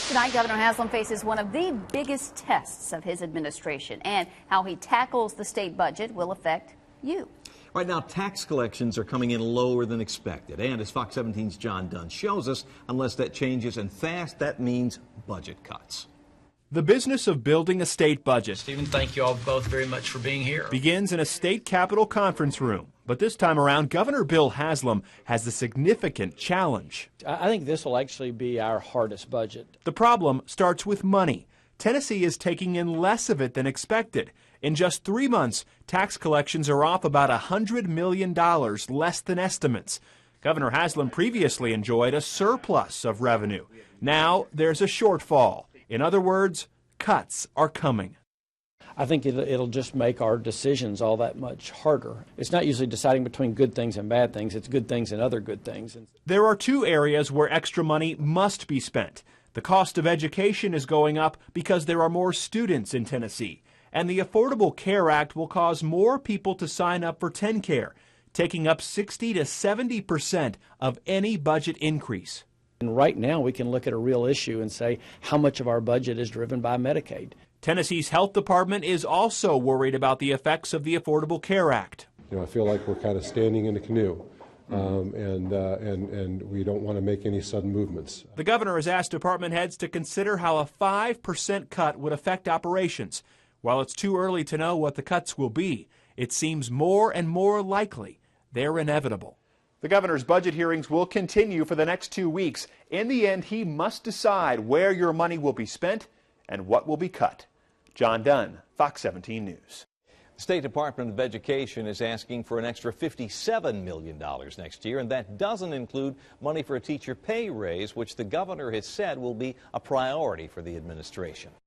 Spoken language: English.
Tonight, Governor Haslam faces one of the biggest tests of his administration, and how he tackles the state budget will affect you. Right now, tax collections are coming in lower than expected. And as Fox 17's John Dunn shows us, unless that changes and fast, that means budget cuts. The business of building a state budget, Stephen, thank you all both very much for being here, begins in a state capitol conference room. But this time around, Governor Bill Haslam has a significant challenge. I think this will actually be our hardest budget. The problem starts with money. Tennessee is taking in less of it than expected. In just 3 months, tax collections are off about $100 million less than estimates. Governor Haslam previously enjoyed a surplus of revenue. Now there's a shortfall. In other words, cuts are coming. I think it'll just make our decisions all that much harder. It's not usually deciding between good things and bad things. It's good things and other good things. There are 2 areas where extra money must be spent. The cost of education is going up because there are more students in Tennessee. And the Affordable Care Act will cause more people to sign up for TennCare, taking up 60 to 70% of any budget increase. And right now we can look at a real issue and say how much of our budget is driven by Medicaid. Tennessee's health department is also worried about the effects of the Affordable Care Act. I feel like we're kind of standing in a canoe, and we don't want to make any sudden movements. The governor has asked department heads to consider how a 5% cut would affect operations. While it's too early to know what the cuts will be, it seems more and more likely they're inevitable. The governor's budget hearings will continue for the next 2 weeks. In the end, he must decide where your money will be spent and what will be cut. John Dunn, Fox 17 News. The State Department of Education is asking for an extra $57 million next year, and that doesn't include money for a teacher pay raise, which the governor has said will be a priority for the administration.